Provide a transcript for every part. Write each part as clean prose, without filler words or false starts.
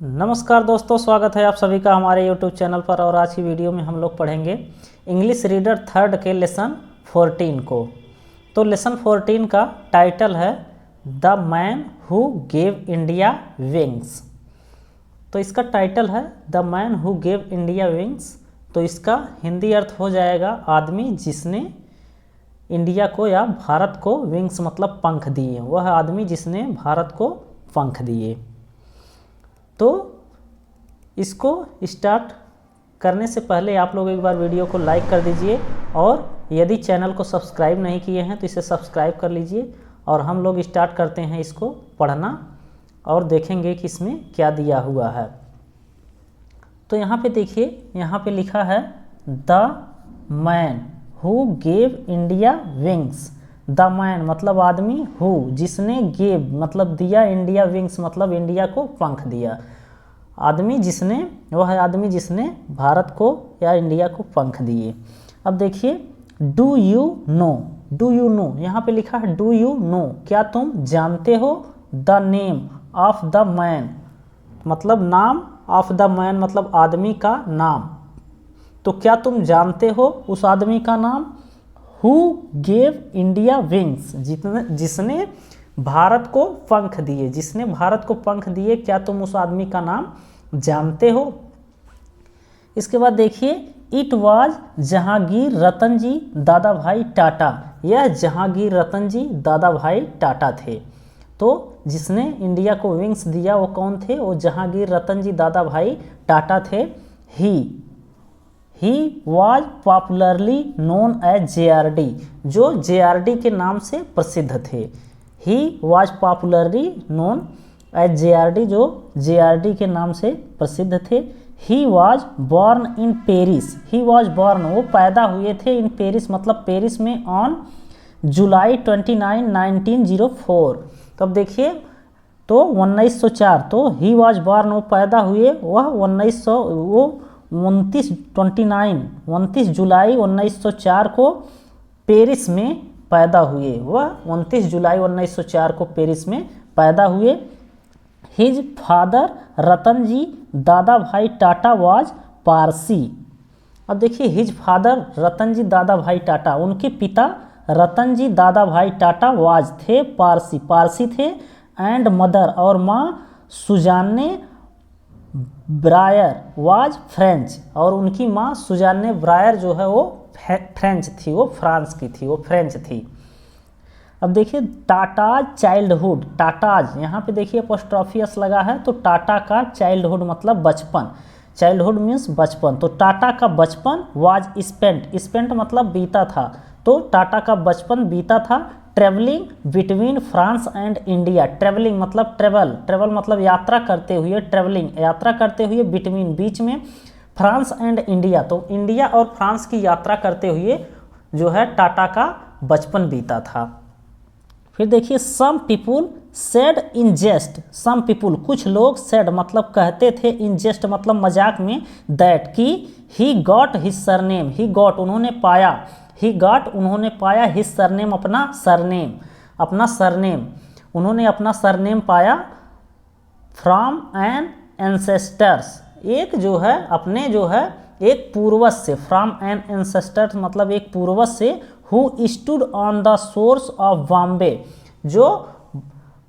नमस्कार दोस्तों, स्वागत है आप सभी का हमारे YouTube चैनल पर। और आज की वीडियो में हम लोग पढ़ेंगे इंग्लिश रीडर थर्ड के लेसन 14 को। तो लेसन 14 का टाइटल है the man who gave India wings. तो इसका टाइटल है the man who gave India wings. तो इसका हिंदी अर्थ हो जाएगा आदमी जिसने इंडिया को या भारत को विंग्स मतलब पंख दिए। वह आदमी जिसने भारत को पंख दिए। तो इसको स्टार्ट करने से पहले आप लोग एक बार वीडियो को लाइक कर दीजिए, और यदि चैनल को सब्सक्राइब नहीं किए हैं तो इसे सब्सक्राइब कर लीजिए। और हम लोग स्टार्ट करते हैं इसको पढ़ना और देखेंगे कि इसमें क्या दिया हुआ है। तो यहाँ पे देखिए, यहाँ पे लिखा है the man who gave India wings. The man मतलब आदमी, हु जिसने, गेव मतलब दिया, इंडिया विंग्स मतलब इंडिया को पंख दिया। आदमी जिसने, वह है आदमी जिसने भारत को या इंडिया को पंख दिए। अब देखिए do you know, do you know यहाँ पे लिखा है डू यू नो, क्या तुम जानते हो। The name of the man मतलब नाम, ऑफ द मैन मतलब आदमी का नाम। तो क्या तुम जानते हो उस आदमी का नाम। हु गेव इंडिया विंग्स जिसने भारत को पंख दिए, जिसने भारत को पंख दिए, क्या तुम उस आदमी का नाम जानते हो। इसके बाद देखिए इट वाज जहांगीर रतन जी दादा भाई टाटा। यह जहांगीर रतन जी दादा भाई टाटा थे। तो जिसने इंडिया को विंग्स दिया वो कौन थे, वो जहांगीर रतन जी दादा भाई टाटा थे। He was popularly known as JRD, जो JRD के नाम से प्रसिद्ध थे। He was popularly known as JRD, जो JRD के नाम से प्रसिद्ध थे। He was born in Paris, he was born वो पैदा हुए थे, इन पेरिस मतलब पेरिस में, ऑन जुलाई 29, 1904। तो अब देखिए तो 1904, तो ही वॉज बॉर्न वो पैदा हुए, वह 29 जुलाई 1904 को पेरिस में पैदा हुए। वह 29 जुलाई 1904 को पेरिस में पैदा हुए। हिज फादर रतन जी दादा भाई टाटा वाज पारसी। अब देखिए हिज फादर रतन जी दादा भाई टाटा, उनके पिता रतन जी दादा भाई टाटा वाज थे पारसी, पारसी थे। एंड मदर और माँ सुजाने ब्रायर वाज फ्रेंच, और उनकी माँ सुजाने ब्रायर जो है वो फ्रेंच थी, वो फ्रांस की थी, वो फ्रेंच थी। अब देखिए टाटाज चाइल्डहुड, टाटाज यहाँ पे देखिए अपोस्ट्रोफियस लगा है, तो टाटा का चाइल्डहुड मतलब बचपन, चाइल्डहुड मीन्स बचपन। तो टाटा का बचपन वाज स्पेंट, स्पेंट मतलब बीता था, तो टाटा का बचपन बीता था travelling between France and India. Travelling मतलब ट्रेवल, ट्रेवल मतलब यात्रा करते हुए, ट्रेवलिंग यात्रा करते हुए, बिटवीन बीच में, फ्रांस एंड इंडिया तो इंडिया और फ्रांस की यात्रा करते हुए जो है टाटा का बचपन बीता था। फिर देखिए some people said in jest, some people कुछ लोग, सेड मतलब कहते थे, इन जेस्ट मतलब मजाक में, दैट कि he got his surname, he got उन्होंने पाया, ही गॉट उन्होंने पाया, हिज सरनेम अपना सरनेम, अपना सरनेम उन्होंने अपना सरनेम पाया, फ्रॉम एन एंसेस्टर्स एक जो है अपने जो है एक पूर्वज से, फ्रॉम एन एंसेस्टर्स मतलब एक पूर्वज से, who stood on the source of Bombay जो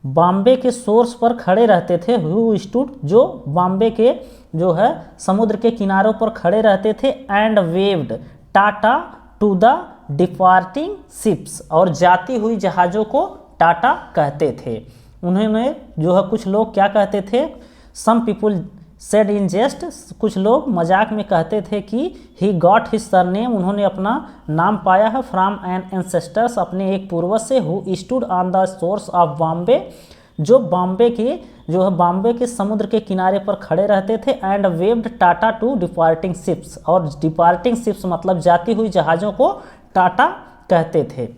बॉम्बे के सोर्स पर खड़े रहते थे, हु स्टूड जो बॉम्बे के जो है समुद्र के किनारों पर खड़े रहते थे, and waved tata to the departing ships और जाती हुई जहाज़ों को टाटा कहते थे। उन्होंने जो है कुछ लोग क्या कहते थे, सम पीपुल सेड इन जेस्ट, कुछ लोग मजाक में कहते थे कि ही गॉट हिज सरनेम उन्होंने अपना नाम पाया है, फ्रॉम एन एंसेस्टर्स अपने एक पूर्वज से, who stood on the source of Bombay जो बॉम्बे के जो है बॉम्बे के समुद्र के किनारे पर खड़े रहते थे, and waved tata to departing ships और डिपार्टिंग शिप्स मतलब जाती हुई जहाज़ों को टाटा कहते थे।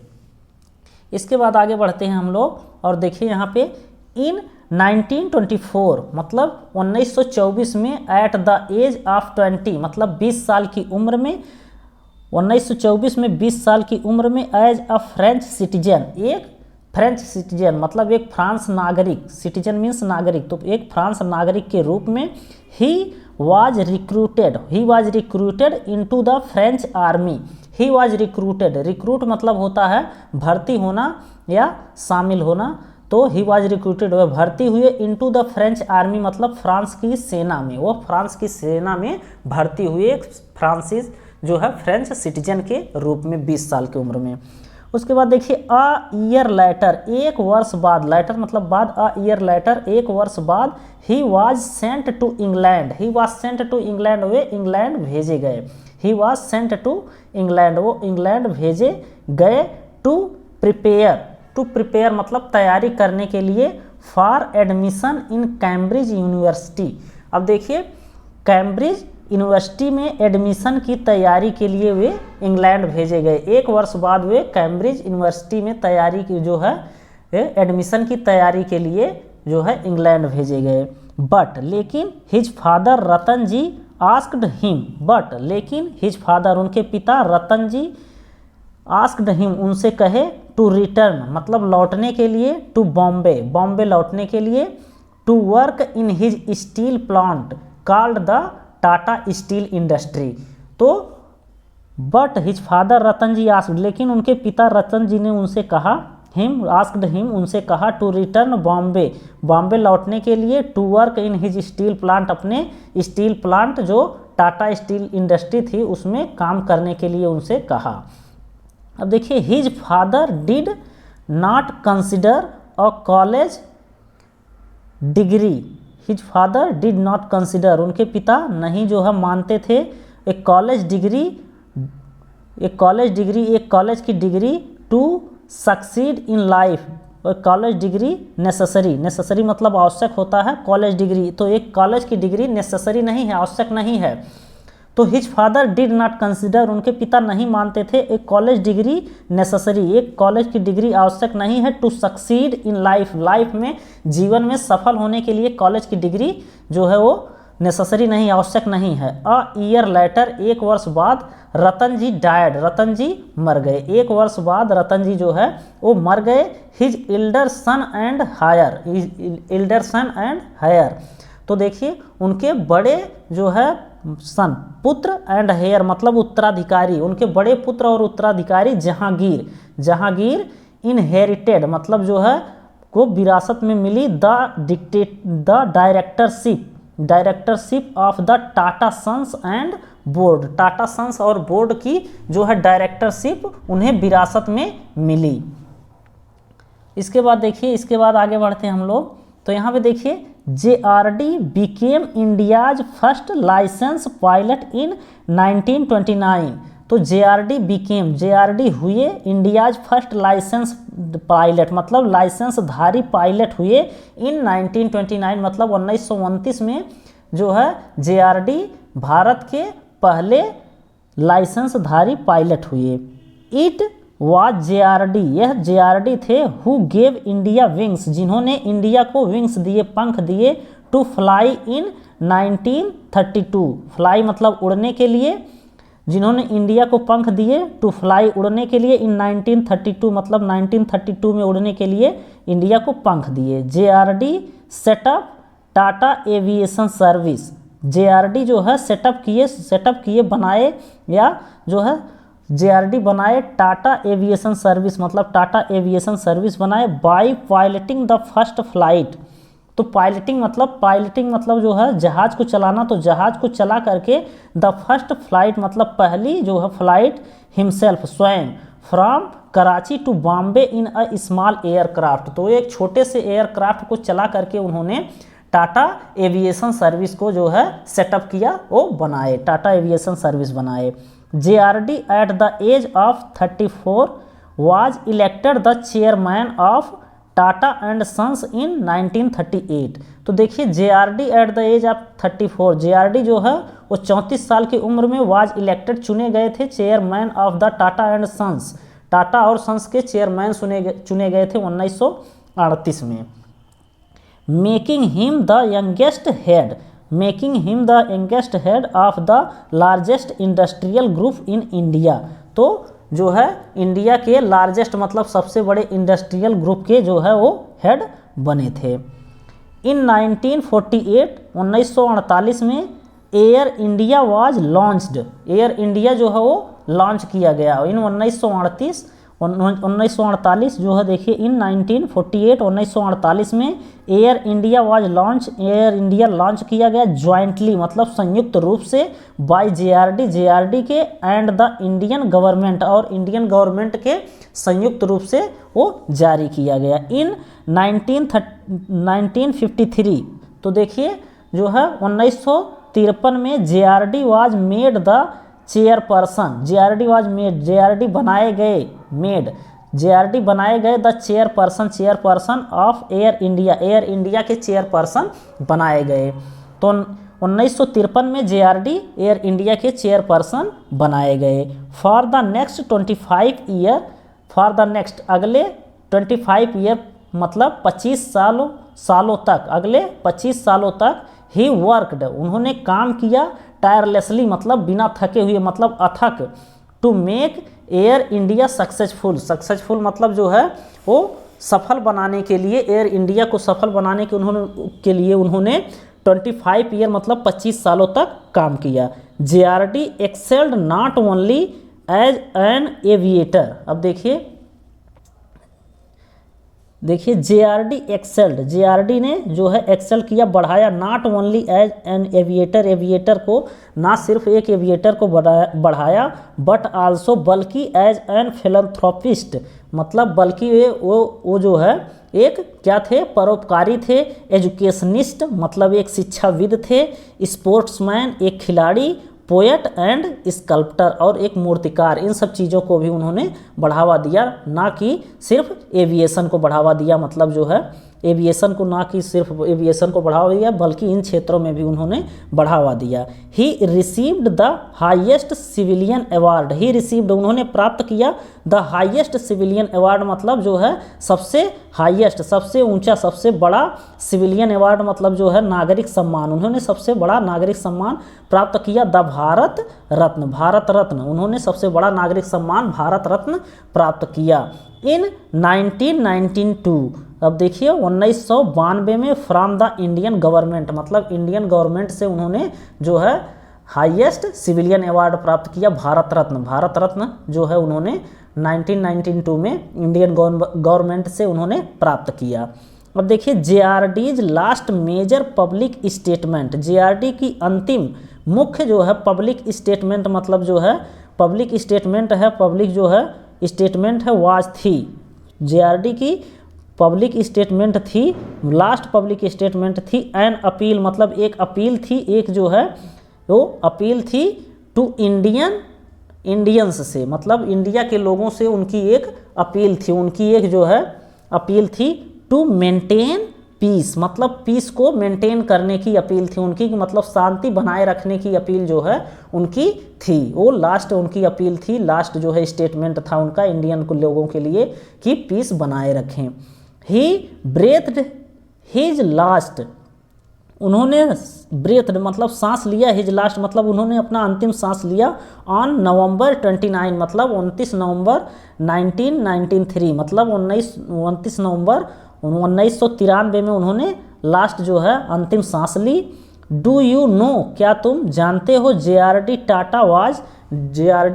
इसके बाद आगे बढ़ते हैं हम लोग और देखिए यहाँ पे इन 1924 मतलब 1924 में, एट द एज ऑफ 20 मतलब 20 साल की उम्र में, 1924 में 20 साल की उम्र में, एज अ फ्रेंच सिटीजन एक फ्रेंच सिटीजन मतलब एक फ्रांस नागरिक, सिटीजन मीन्स नागरिक, तो एक फ्रांस नागरिक के रूप में he was recruited into the French army. He was recruited, recruit मतलब होता है भर्ती होना या शामिल होना, तो ही वाज रिक्रूटेड वह भर्ती हुए इनटू द फ्रेंच आर्मी मतलब फ्रांस की सेना में, वो फ्रांस की सेना में भर्ती हुए एक फ्रांसीस जो है फ्रेंच सिटीजन के रूप में 20 साल की उम्र में। उसके बाद देखिए अ ईयर लेटर, एक वर्ष बाद, लेटर मतलब बाद, अ ईयर लेटर एक वर्ष बाद he was sent to England, he was sent to England, वे इंग्लैंड भेजे गए। He was sent to England, वो इंग्लैंड भेजे गए। टू प्रिपेयर मतलब तैयारी करने के लिए, for admission in Cambridge university. अब देखिए कैम्ब्रिज यूनिवर्सिटी में एडमिशन की तैयारी के लिए वे इंग्लैंड भेजे गए। एक वर्ष बाद वे कैम्ब्रिज यूनिवर्सिटी में तैयारी की जो है एडमिशन की तैयारी के लिए जो है इंग्लैंड भेजे गए। बट लेकिन his father Ratan ji asked him, but लेकिन हिज फादर उनके पिता रतन जी आस्क्ड हिम उनसे कहे, टू रिटर्न मतलब लौटने के लिए, टू बॉम्बे, बॉम्बे लौटने के लिए, to work in his steel plant called the Tata steel industry. तो but his father Ratan ji asked, लेकिन उनके पिता रतन जी ने उनसे कहा, हिम आस्क्ड हिम उनसे कहा, टू रिटर्न बॉम्बे, बॉम्बे लौटने के लिए, to work in his steel plant अपने स्टील प्लांट जो टाटा स्टील इंडस्ट्री थी उसमें काम करने के लिए उनसे कहा। अब देखिए his father did not consider a college degree, his father did not consider उनके पिता नहीं जो है मानते थे एक कॉलेज डिग्री, एक कॉलेज की degree to succeed in life, और कॉलेज डिग्री नेसेसरी मतलब आवश्यक होता है कॉलेज डिग्री, तो एक कॉलेज की डिग्री नेसेसरी नहीं है, आवश्यक नहीं है। तो his father did not consider उनके पिता नहीं मानते थे एक कॉलेज डिग्री नेसेसरी, एक कॉलेज की डिग्री आवश्यक नहीं है, to succeed in life, life में जीवन में सफल होने के लिए कॉलेज की डिग्री जो है वो नेसेसरी नहीं, आवश्यक नहीं है। अ ईयर लेटर एक वर्ष बाद रतन जी डायड, रतन जी मर गए, एक वर्ष बाद रतन जी जो है वो मर गए। His elder son and heir, तो देखिए उनके बड़े जो है सन पुत्र एंड हेयर मतलब उत्तराधिकारी, उनके बड़े पुत्र और उत्तराधिकारी जहांगीर इनहेरिटेड मतलब जो है को विरासत में मिली the directorship of the Tata sons and board, Tata sons और बोर्ड की जो है डायरेक्टरशिप उन्हें विरासत में मिली। इसके बाद देखिए, इसके बाद आगे बढ़ते हैं हम लोग, तो यहाँ पे देखिए JRD became India's first licence pilot in 1929, तो JRD हुए इंडियाज फर्स्ट लाइसेंस पायलट मतलब लाइसेंसधारी पायलट हुए इन 1929 मतलब 1929 में जो है JRD भारत के पहले लाइसेंसधारी पायलट हुए। इट वाज JRD, यह JRD थे हु गेव इंडिया विंग्स, जिन्होंने इंडिया को विंग्स दिए, पंख दिए, टू फ्लाई इन 1932, फ्लाई मतलब उड़ने के लिए, जिन्होंने इंडिया को पंख दिए टू फ्लाई उड़ने के लिए, इन 1932 मतलब 1932 में उड़ने के लिए इंडिया को पंख दिए। JRD setup Tata aviation service, JRD जो है सेटअप किए बनाए या जो है JRD बनाए टाटा एविएशन सर्विस मतलब टाटा एविएशन सर्विस बनाए by piloting the first flight, तो पायलटिंग मतलब जो है जहाज को चलाना, तो जहाज को चला करके द फर्स्ट फ्लाइट मतलब पहली जो है फ्लाइट हिमसेल्फ स्वयं from Karachi to Bombay in a small aircraft, तो एक छोटे से एयरक्राफ्ट को चला करके उन्होंने टाटा एविएशन सर्विस को जो है सेटअप किया, वो बनाए, टाटा एविएशन सर्विस बनाए। JRD at the age of 34 was elected the chairman of Tata and Sons in 1938, तो देखिए JRD at the age of 34, JRD जो है वो 34 साल की उम्र में was elected चुने गए थे chairman of the Tata and sons, Tata और सन्स के चेयरमैन चुने गए थे 1938 में। Making him the youngest head of the largest industrial group in India, तो जो है इंडिया के लार्जेस्ट मतलब सबसे बड़े इंडस्ट्रियल ग्रुप के जो है वो हेड बने थे। इन 1948 में air India was launched, air India जो है वो लॉन्च किया गया। इन 1948 जो है देखिए इन 1948 में air India was launch, air India launch किया गया ज्वाइंटली मतलब संयुक्त रूप से बाय जेआरडी के एंड द इंडियन गवर्नमेंट, और इंडियन गवर्नमेंट के संयुक्त रूप से वो जारी किया गया। इन 1953 तो देखिए जो है 1953 में JRD was made the chairperson, JRD बनाए गए the chairperson of air India के चेयरपर्सन बनाए गए। तो 1953 में जेआरडी एयर इंडिया के चेयरपर्सन बनाए गए। फॉर द नेक्स्ट 25 ईयर, अगले 25 ईयर मतलब 25 सालों तक, अगले 25 सालों तक ही वर्कड, उन्होंने काम किया टायरलेसली मतलब बिना थके हुए मतलब अथक, to make Air India successful मतलब जो है वो सफल बनाने के लिए, एयर इंडिया को सफल बनाने के उन्होंने 25 ईयर मतलब 25 सालों तक काम किया। JRD excelled not only as an aviator, अब देखिए जेआरडी ने जो है एक्सेल किया, बढ़ाया, not only as an aviator को ना सिर्फ एक एविएटर को बढ़ाया बट आल्सो बल्कि एज एन फिलैंथ्रोपिस्ट मतलब बल्कि वो जो है एक क्या थे, परोपकारी थे, एजुकेशनिस्ट मतलब एक शिक्षाविद थे, स्पोर्ट्समैन एक खिलाड़ी, पोएट एंड स्कल्प्टर और एक मूर्तिकार, इन सब चीज़ों को भी उन्होंने बढ़ावा दिया, ना कि सिर्फ एविएशन को बढ़ावा दिया, मतलब जो है एविएशन को ना कि सिर्फ एविएशन को बढ़ावा दिया बल्कि इन क्षेत्रों में भी उन्होंने बढ़ावा दिया। He received the highest civilian award, उन्होंने प्राप्त किया द हाईएस्ट सिविलियन अवार्ड मतलब जो है सबसे हाईएस्ट, सबसे ऊंचा, सबसे बड़ा सिविलियन अवार्ड मतलब जो है नागरिक सम्मान, उन्होंने सबसे बड़ा नागरिक सम्मान प्राप्त किया द भारत रत्न, उन्होंने सबसे बड़ा नागरिक सम्मान भारत रत्न प्राप्त किया। इन 1992, अब देखिए 1992 में फ्रॉम द इंडियन गवर्नमेंट मतलब इंडियन गवर्नमेंट से उन्होंने जो है हाईएस्ट सिविलियन अवार्ड प्राप्त किया भारत रत्न जो है उन्होंने 1992 में इंडियन गवर्नमेंट से उन्होंने प्राप्त किया। अब देखिए JRD's last major public statement, JRD की अंतिम मुख्य जो है पब्लिक स्टेटमेंट मतलब जो है पब्लिक स्टेटमेंट है, पब्लिक जो है स्टेटमेंट है वाज थी, जेआरडी की पब्लिक स्टेटमेंट थी, लास्ट पब्लिक स्टेटमेंट थी एन अपील मतलब एक अपील थी, एक जो है वो अपील थी टू इंडियंस से मतलब इंडिया के लोगों से उनकी एक अपील थी, उनकी एक जो है अपील थी टू मेंटेन पीस मतलब पीस को मेंटेन करने की अपील थी उनकी, मतलब शांति बनाए रखने की अपील जो है उनकी थी, वो लास्ट उनकी अपील थी, लास्ट जो है स्टेटमेंट था उनका इंडियन को लोगों के लिए कि पीस बनाए रखें। ही ब्रेथड हिज लास्ट, उन्होंने ब्रेथड मतलब सांस लिया, हिज लास्ट मतलब उन्होंने अपना अंतिम सांस लिया ऑन नवंबर 29 मतलब 29 नवंबर 1993 मतलब 29 नवंबर 1993 में उन्होंने लास्ट जो है अंतिम सांस ली। डू यू नो क्या तुम जानते हो जेआरडी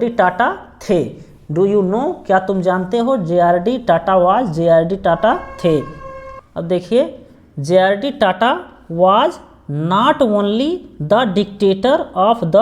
टाटा थे, डू यू नो क्या तुम जानते हो जेआरडी टाटा थे। अब देखिए JRD Tata was not only the dictator of the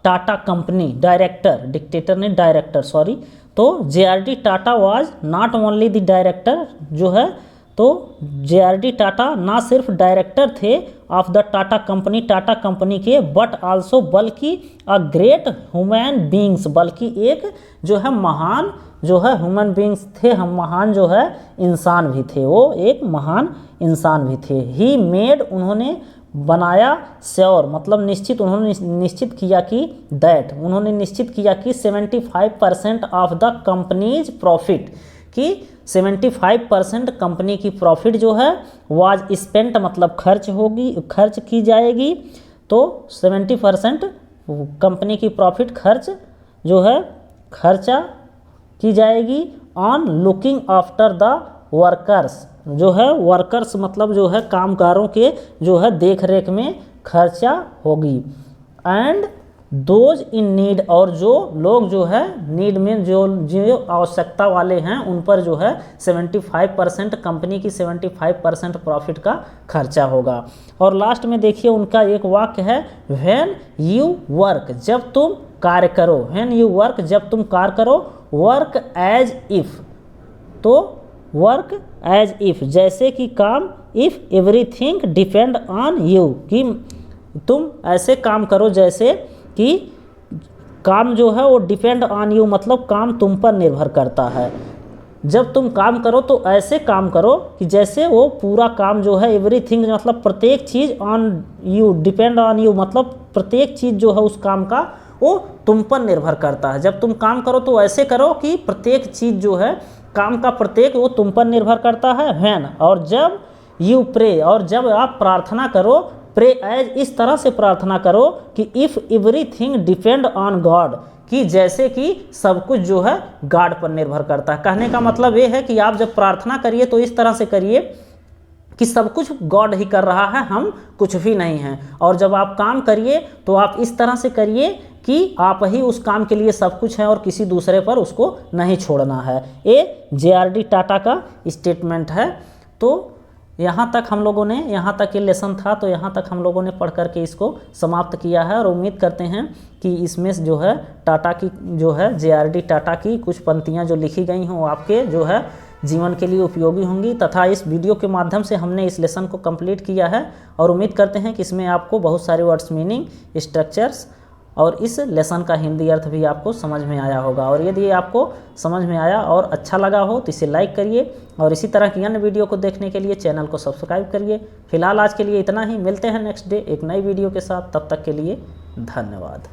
Tata company, director sorry, तो JRD Tata was not only the director जो है, तो जेआरडी टाटा ना सिर्फ डायरेक्टर थे ऑफ द टाटा कंपनी के बट आल्सो बल्कि अ ग्रेट ह्यूमन बींग्स, बल्कि एक जो है महान जो है ह्यूमन बींग्स थे, हम महान जो है इंसान भी थे, वो एक महान इंसान भी थे। ही मेड उन्होंने बनाया श्योर मतलब निश्चित, उन्होंने निश्चित किया कि दैट उन्होंने निश्चित किया कि 75% ऑफ द कंपनीज प्रॉफिट कि 75% कंपनी की प्रॉफिट जो है वाज स्पेंट मतलब खर्च की जाएगी, तो 70% कंपनी की प्रॉफिट खर्चा की जाएगी on looking after the workers, जो है वर्कर्स मतलब जो है कामगारों के जो है देख रेख में खर्चा होगी। एंड दोज इन नीड, और जो लोग जो है नीड में जो आवश्यकता वाले हैं उन पर जो है 75% कंपनी की 75% प्रॉफिट का खर्चा होगा। और लास्ट में देखिए उनका एक वाक्य है व्हेन यू वर्क, जब तुम कार्य करो, व्हेन यू वर्क जब तुम कार्य करो, वर्क एज इफ, तो वर्क एज इफ जैसे कि काम, if everything depend on you, कि तुम ऐसे काम करो जैसे कि काम जो है वो डिपेंड ऑन यू मतलब काम तुम पर निर्भर करता है। जब तुम काम करो तो ऐसे काम करो कि जैसे वो पूरा काम जो है एवरीथिंग मतलब प्रत्येक चीज़ on you, depend on you मतलब प्रत्येक चीज़ जो है उस काम का वो तुम पर निर्भर करता है। जब तुम काम करो तो ऐसे करो कि प्रत्येक चीज़ जो है काम का प्रत्येक वो तुम पर निर्भर करता है। व्हेन, और जब यू प्रे, और जब आप प्रार्थना करो, प्रे एज इस तरह से प्रार्थना करो कि if everything depend on God, कि जैसे कि सब कुछ जो है गॉड पर निर्भर करता है। कहने का मतलब ये है कि आप जब प्रार्थना करिए तो इस तरह से करिए कि सब कुछ गॉड ही कर रहा है, हम कुछ भी नहीं हैं। और जब आप काम करिए तो आप इस तरह से करिए कि आप ही उस काम के लिए सब कुछ है और किसी दूसरे पर उसको नहीं छोड़ना है। ये JRD टाटा का स्टेटमेंट है। तो यहाँ तक हम लोगों ने, यहाँ तक ये लेसन था, तो यहाँ तक हम लोगों ने पढ़ करके इसको समाप्त किया है। और उम्मीद करते हैं कि इसमें जो है टाटा की जो है JRD टाटा की कुछ पंक्तियाँ जो लिखी गई हों वो आपके जो है जीवन के लिए उपयोगी होंगी। तथा इस वीडियो के माध्यम से हमने इस लेसन को कंप्लीट किया है और उम्मीद करते हैं कि इसमें आपको बहुत सारे वर्ड्स, मीनिंग, स्ट्रक्चर्स और इस लेसन का हिंदी अर्थ भी आपको समझ में आया होगा। और यदि आपको समझ में आया और अच्छा लगा हो तो इसे लाइक करिए और इसी तरह की अन्य वीडियो को देखने के लिए चैनल को सब्सक्राइब करिए। फिलहाल आज के लिए इतना ही, मिलते हैं नेक्स्ट डे एक नई वीडियो के साथ, तब तक के लिए धन्यवाद।